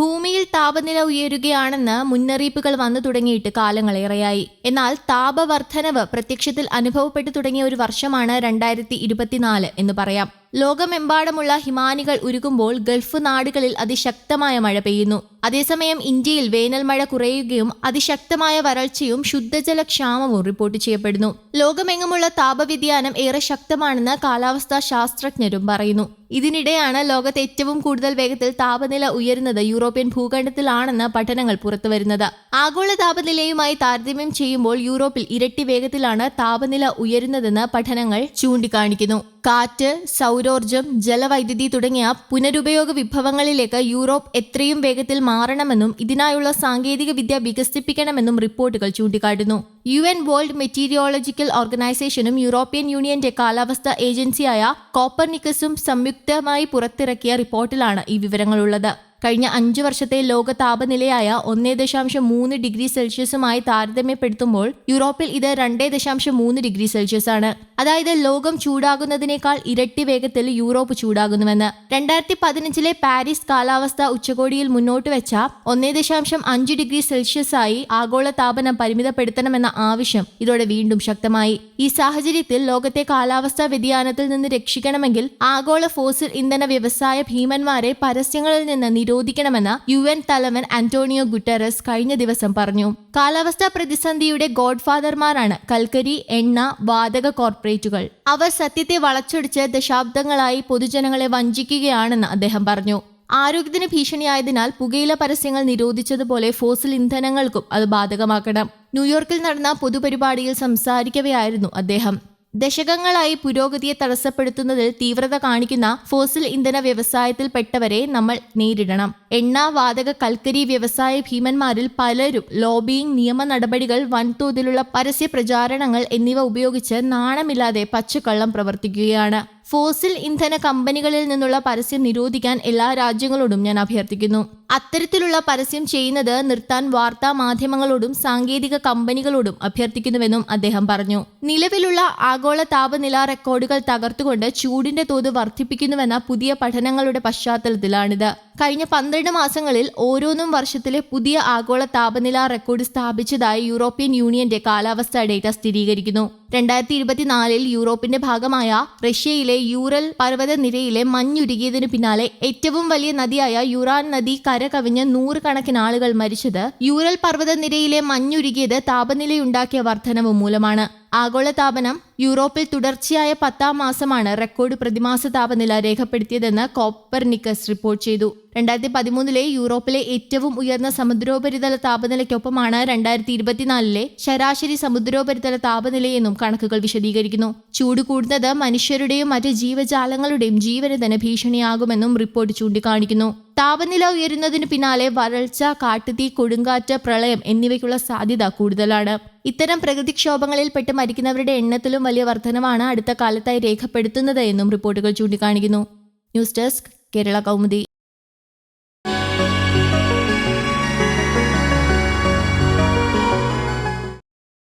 ഭൂമിയിൽ താപനില ഉയരുകയാണെന്ന് മുന്നറിയിപ്പുകൾ വന്നു തുടങ്ങിയിട്ട് കാലങ്ങളേറെയായി. എന്നാൽ താപവർദ്ധനവ് പ്രത്യക്ഷത്തിൽ അനുഭവപ്പെട്ടു തുടങ്ങിയ ഒരു വർഷമാണ് 2024 എന്ന് പറയാം. ലോകമെമ്പാടുമുള്ള ഹിമാനികൾ ഉരുകുമ്പോൾ ഗൾഫ് നാടുകളിൽ അതിശക്തമായ മഴ പെയ്യുന്നു. അതേസമയം ഇന്ത്യയിൽ വേനൽ മഴ കുറയുകയും അതിശക്തമായ വരൾച്ചയും ശുദ്ധജലക്ഷാമവും റിപ്പോർട്ട് ചെയ്യപ്പെടുന്നു. ലോകമെങ്ങുമുള്ള താപവ്യതിയാനം ഏറെ ശക്തമാണെന്ന് കാലാവസ്ഥാ ശാസ്ത്രജ്ഞരും പറയുന്നു. ഇതിനിടെയാണ് ലോകത്ത് ഏറ്റവും കൂടുതൽ വേഗത്തിൽ താപനില ഉയരുന്നത് യൂറോപ്യൻ ഭൂഖണ്ഡത്തിലാണെന്ന് പഠനങ്ങൾ പുറത്തുവരുന്നത്. ആഗോള താപനിലയുമായി താരതമ്യം ചെയ്യുമ്പോൾ യൂറോപ്പിൽ ഇരട്ടി വേഗത്തിലാണ് താപനില ഉയരുന്നതെന്ന് പഠനങ്ങൾ ചൂണ്ടിക്കാണിക്കുന്നു. കാറ്റ്, സൗരോർജം, ജലവൈദ്യുതി തുടങ്ങിയ പുനരുപയോഗ വിഭവങ്ങളിലേക്ക് യൂറോപ്പ് എത്രയും വേഗത്തിൽ മാറണമെന്നും ഇതിനായുള്ള സാങ്കേതിക വിദ്യ വികസിപ്പിക്കണമെന്നും റിപ്പോർട്ടുകൾ ചൂണ്ടിക്കാട്ടുന്നു. UN വേൾഡ് മെറ്റീരിയോളജിക്കൽ ഓർഗനൈസേഷനും യൂറോപ്യൻ യൂണിയന്റെ കാലാവസ്ഥാ ഏജൻസിയായ കോപ്പർനിക്കസും സംയുക്തമായി പുറത്തിറക്കിയ റിപ്പോർട്ടിലാണ് ഈ വിവരങ്ങളുള്ളത്. കഴിഞ്ഞ 5 വർഷത്തെ ലോക താപനിലയായ 1.3 ഡിഗ്രി സെൽഷ്യസുമായി താരതമ്യപ്പെടുത്തുമ്പോൾ യൂറോപ്പിൽ ഇത് 2.3 ഡിഗ്രി സെൽഷ്യസ് ആണ്. അതായത് ലോകം ചൂടാകുന്നതിനേക്കാൾ ഇരട്ടി വേഗത്തിൽ യൂറോപ്പ് ചൂടാകുന്നുവെന്ന് 2015 പാരീസ് കാലാവസ്ഥാ ഉച്ചകോടിയിൽ മുന്നോട്ട് വെച്ച 1.5 ഡിഗ്രി സെൽഷ്യസായി ആഗോള താപനം പരിമിതപ്പെടുത്തണമെന്ന ആവശ്യം ഇതോടെ വീണ്ടും ശക്തമായി. ഈ സാഹചര്യത്തിൽ ലോകത്തെ കാലാവസ്ഥാ വ്യതിയാനത്തിൽ നിന്ന് രക്ഷിക്കണമെങ്കിൽ ആഗോള ഫോസിൽ ഇന്ധന വ്യവസായ ഭീമന്മാരെ പരസ്യങ്ങളിൽ നിന്ന് നിരോധിക്കണമെന്ന് UN തലവൻ ആന്റോണിയോ ഗുട്ടറസ് കഴിഞ്ഞ ദിവസം പറഞ്ഞു. കാലാവസ്ഥാ പ്രതിസന്ധിയുടെ ഗോഡ്ഫാദർമാരാണ് കൽക്കരി, എണ്ണ, വാതക കോർപ്പറേറ്റുകൾ. അവർ സത്യത്തെ വളച്ചൊടിച്ച് ദശാബ്ദങ്ങളായി പൊതുജനങ്ങളെ വഞ്ചിക്കുകയാണെന്ന് അദ്ദേഹം പറഞ്ഞു. ആരോഗ്യത്തിന് ഭീഷണിയായതിനാൽ പുകയില പരസ്യങ്ങൾ നിരോധിച്ചതുപോലെ ഫോസിൽ ഇന്ധനങ്ങൾക്കും അത് ബാധകമാക്കണം. ന്യൂയോർക്കിൽ നടന്ന പൊതുപരിപാടിയിൽ സംസാരിക്കവെയായിരുന്നു അദ്ദേഹം. ദശകങ്ങളായി പുരോഗതിയെ തടസ്സപ്പെടുത്തുന്നതിൽ തീവ്രത കാണിക്കുന്ന ഫോസിൽ ഇന്ധന വ്യവസായത്തിൽപ്പെട്ടവരെ നമ്മൾ നേരിടണം. എണ്ണ, വാതക, കൽക്കരി വ്യവസായ ഭീമന്മാരിൽ പലരും ലോബിയിങ്, നിയമ നടപടികൾ, വൻതോതിലുള്ള പരസ്യ പ്രചാരണങ്ങൾ എന്നിവ ഉപയോഗിച്ച് നാണമില്ലാതെ പച്ചക്കള്ളം പ്രവർത്തിക്കുകയാണ്. ഫോസിൽ ഇന്ധന കമ്പനികളിൽ നിന്നുള്ള പരസ്യം നിരോധിക്കാൻ എല്ലാ രാജ്യങ്ങളോടും ഞാൻ അഭ്യർത്ഥിക്കുന്നു. അത്തരത്തിലുള്ള പരസ്യം ചെയ്യുന്നത് നിർത്താൻ വാർത്താ മാധ്യമങ്ങളോടും സാങ്കേതിക കമ്പനികളോടും അഭ്യർത്ഥിക്കുന്നുവെന്നും അദ്ദേഹം പറഞ്ഞു. നിലവിലുള്ള ആഗോള താപനില റെക്കോർഡുകൾ തകർത്തുകൊണ്ട് ചൂടിന്റെ തോത് വർദ്ധിപ്പിക്കുന്നുവെന്ന പുതിയ പഠനങ്ങളുടെ പശ്ചാത്തലത്തിലാണിത്. കഴിഞ്ഞ 12 മാസങ്ങളിൽ ഓരോന്നും വർഷത്തിലെ പുതിയ ആഗോള താപനില റെക്കോർഡ് സ്ഥാപിച്ചതായി യൂറോപ്യൻ യൂണിയന്റെ കാലാവസ്ഥാ ഡേറ്റ സ്ഥിരീകരിക്കുന്നു. 2024 യൂറോപ്പിന്റെ ഭാഗമായ റഷ്യയിലെ യൂറൽ പർവ്വതനിരയിലെ മഞ്ഞുരുകിയതിനു പിന്നാലെ ഏറ്റവും വലിയ നദിയായ യുറാൻ നദി കരകവിഞ്ഞ് 100 കണക്കിന് ആളുകൾ മരിച്ചത് യൂറൽ പർവ്വതനിരയിലെ മഞ്ഞുരുകിയത് താപനിലയുണ്ടാക്കിയ വർധനവ് മൂലമാണ്. ആഗോളതാപനം യൂറോപ്പിൽ തുടർച്ചയായ 10ാം മാസമാണ് റെക്കോർഡ് പ്രതിമാസ താപനില രേഖപ്പെടുത്തിയതെന്ന് കോപ്പർനിക്കസ് റിപ്പോർട്ട് ചെയ്തു. 2013 യൂറോപ്പിലെ ഏറ്റവും ഉയർന്ന സമുദ്രോപരിതല താപനിലയ്ക്കൊപ്പമാണ് 2024 ശരാശരി സമുദ്രോപരിതല താപനിലയെന്നും കണക്കുകൾ വിശദീകരിക്കുന്നു. ചൂട് കൂടുന്നത് മനുഷ്യരുടെയും മറ്റ് ജീവജാലങ്ങളുടെയും ജീവന് തന്നെ ഭീഷണിയാകുമെന്നും റിപ്പോർട്ട് ചൂണ്ടിക്കാണിക്കുന്നു. താപനില ഉയരുന്നതിനു പിന്നാലെ വരൾച്ച, കാട്ടുതീ, കൊടുങ്കാറ്റ്, പ്രളയം എന്നിവയ്ക്കുള്ള സാധ്യത കൂടുതലാണ്. ഇത്തരം പ്രകൃതിക്ഷോഭങ്ങളിൽപ്പെട്ട് മരിക്കുന്നവരുടെ എണ്ണത്തിലും വലിയ വർധനവാണ് അടുത്ത കാലത്തായി രേഖപ്പെടുത്തുന്നത് എന്നും റിപ്പോർട്ടുകൾ ചൂണ്ടിക്കാണിക്കുന്നു. News desk, Kerala Kaumudi.